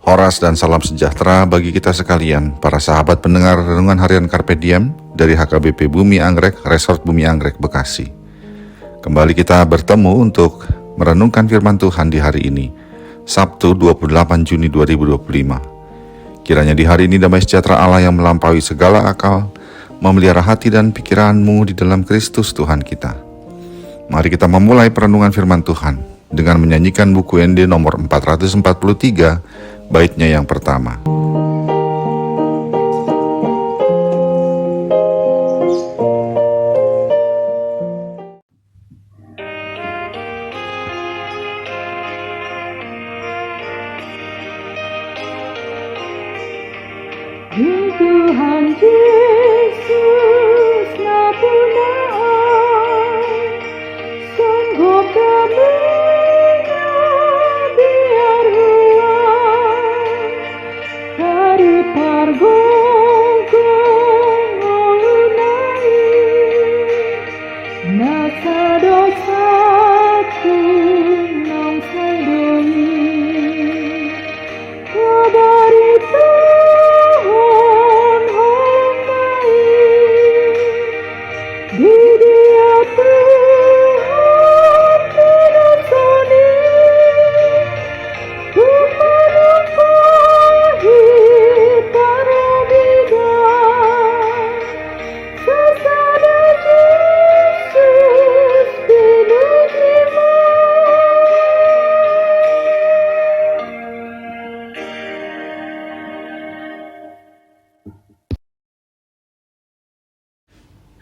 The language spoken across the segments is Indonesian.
Horas dan salam sejahtera bagi kita sekalian, para sahabat pendengar Renungan Harian Carpe Diem dari HKBP Bumi Anggrek, Resort Bumi Anggrek, Bekasi. Kembali kita bertemu untuk merenungkan firman Tuhan di hari ini, Sabtu 28 Juni 2025. Kiranya di hari ini damai sejahtera Allah yang melampaui segala akal, memelihara hati dan pikiranmu di dalam Kristus Tuhan kita. Mari kita memulai perenungan firman Tuhan dengan menyanyikan buku ND nomor 443, baitnya yang pertama. Tuhan Yesus napunaan, sanggup damainya biar hilang dari pargong ulunai, nasa dosaku nang saidoi, kabari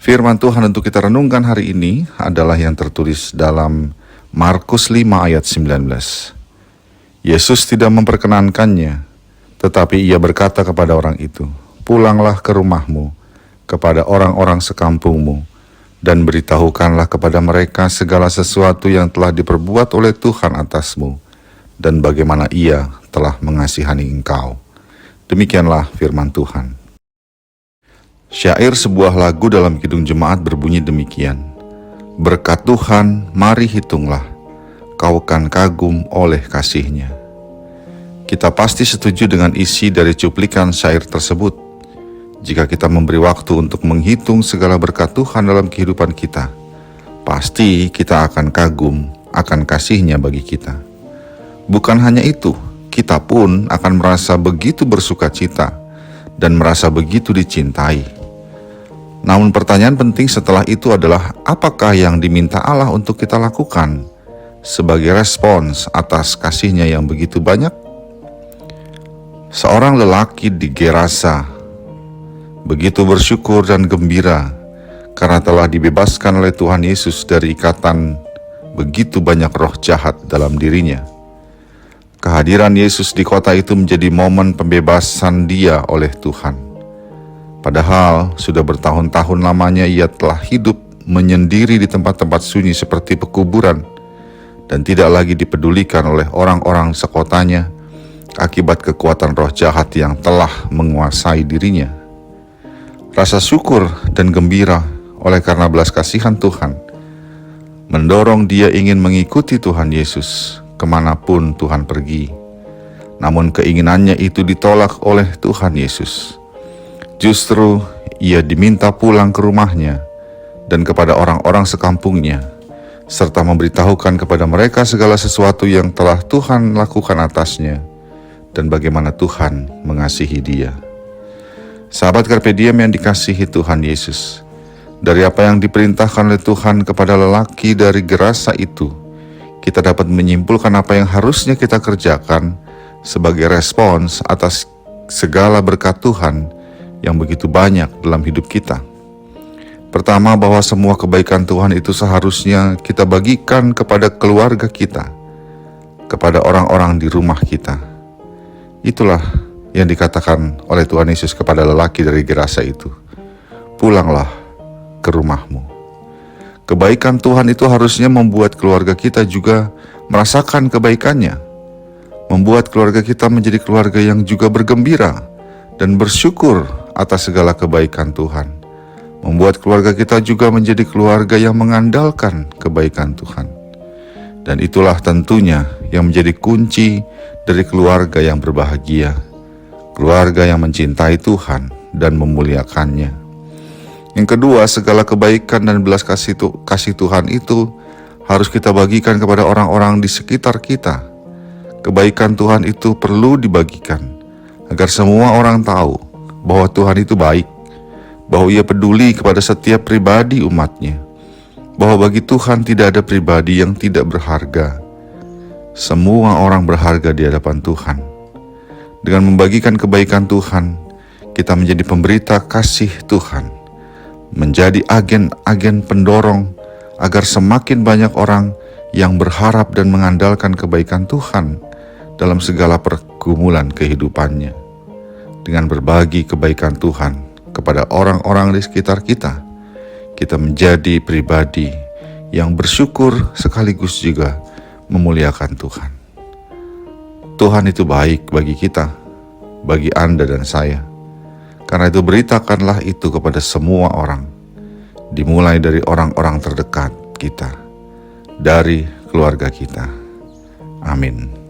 Firman Tuhan untuk kita renungkan hari ini adalah yang tertulis dalam Markus 5 ayat 19. Yesus tidak memperkenankannya, tetapi ia berkata kepada orang itu, "Pulanglah ke rumahmu, kepada orang-orang sekampungmu, dan beritahukanlah kepada mereka segala sesuatu yang telah diperbuat oleh Tuhan atasmu, dan bagaimana ia telah mengasihani engkau." Demikianlah firman Tuhan. Syair sebuah lagu dalam kidung jemaat berbunyi demikian, "Berkat Tuhan, mari hitunglah, kau kan kagum oleh kasih-Nya." Kita pasti setuju dengan isi dari cuplikan syair tersebut. Jika kita memberi waktu untuk menghitung segala berkat Tuhan dalam kehidupan kita, pasti kita akan kagum akan kasih-Nya bagi kita. Bukan hanya itu, kita pun akan merasa begitu bersukacita dan merasa begitu dicintai. Namun pertanyaan penting setelah itu adalah, apakah yang diminta Allah untuk kita lakukan sebagai respons atas kasih-Nya yang begitu banyak? Seorang lelaki di Gerasa begitu bersyukur dan gembira karena telah dibebaskan oleh Tuhan Yesus dari ikatan begitu banyak roh jahat dalam dirinya. Kehadiran Yesus di kota itu menjadi momen pembebasan dia oleh Tuhan. Padahal sudah bertahun-tahun lamanya ia telah hidup menyendiri di tempat-tempat sunyi seperti pekuburan dan tidak lagi dipedulikan oleh orang-orang sekotanya akibat kekuatan roh jahat yang telah menguasai dirinya. Rasa syukur dan gembira oleh karena belas kasihan Tuhan mendorong dia ingin mengikuti Tuhan Yesus kemanapun Tuhan pergi. Namun keinginannya itu ditolak oleh Tuhan Yesus. Justru ia diminta pulang ke rumahnya dan kepada orang-orang sekampungnya, serta memberitahukan kepada mereka segala sesuatu yang telah Tuhan lakukan atasnya dan bagaimana Tuhan mengasihi dia. Sahabat Carpe Diem yang dikasihi Tuhan Yesus, dari apa yang diperintahkan oleh Tuhan kepada lelaki dari Gerasa itu, kita dapat menyimpulkan apa yang harusnya kita kerjakan sebagai respons atas segala berkat Tuhan yang begitu banyak dalam hidup kita. Pertama, bahwa semua kebaikan Tuhan itu seharusnya kita bagikan kepada keluarga kita, kepada orang-orang di rumah kita. Itulah yang dikatakan oleh Tuhan Yesus kepada lelaki dari Gerasa itu, "Pulanglah ke rumahmu." Kebaikan Tuhan itu harusnya membuat keluarga kita juga merasakan kebaikannya, membuat keluarga kita menjadi keluarga yang juga bergembira dan bersyukur atas segala kebaikan Tuhan, membuat keluarga kita juga menjadi keluarga yang mengandalkan kebaikan Tuhan. Dan itulah tentunya yang menjadi kunci dari keluarga yang berbahagia, keluarga yang mencintai Tuhan dan memuliakannya. Yang kedua, segala kebaikan dan belas kasih Tuhan itu harus kita bagikan kepada orang-orang di sekitar kita. Kebaikan Tuhan itu perlu dibagikan agar semua orang tahu bahwa Tuhan itu baik, bahwa Ia peduli kepada setiap pribadi umatnya, bahwa bagi Tuhan tidak ada pribadi yang tidak berharga. Semua orang berharga di hadapan Tuhan. Dengan membagikan kebaikan Tuhan, kita menjadi pemberita kasih Tuhan, menjadi agen-agen pendorong agar semakin banyak orang yang berharap dan mengandalkan kebaikan Tuhan dalam segala pergumulan kehidupannya. Dengan berbagi kebaikan Tuhan kepada orang-orang di sekitar kita, kita menjadi pribadi yang bersyukur sekaligus juga memuliakan Tuhan. Tuhan itu baik bagi kita, bagi Anda dan saya. Karena itu beritakanlah itu kepada semua orang, dimulai dari orang-orang terdekat kita, dari keluarga kita. Amin.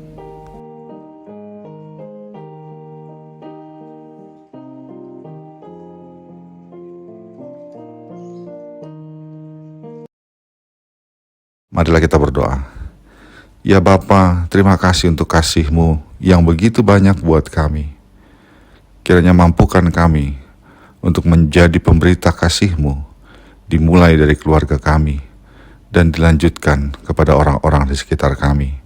Marilah kita berdoa. Ya Bapa, terima kasih untuk kasih-Mu yang begitu banyak buat kami. Kiranya mampukan kami untuk menjadi pemberita kasih-Mu, dimulai dari keluarga kami, dan dilanjutkan kepada orang-orang di sekitar kami,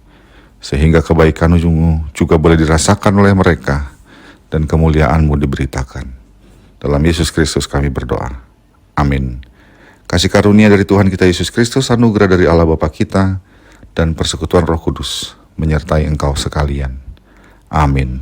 sehingga kebaikan-Mu juga boleh dirasakan oleh mereka, dan kemuliaan-Mu diberitakan. Dalam Yesus Kristus kami berdoa. Amin. Kasih karunia dari Tuhan kita Yesus Kristus, anugerah dari Allah Bapa kita, dan persekutuan Roh Kudus menyertai engkau sekalian. Amin.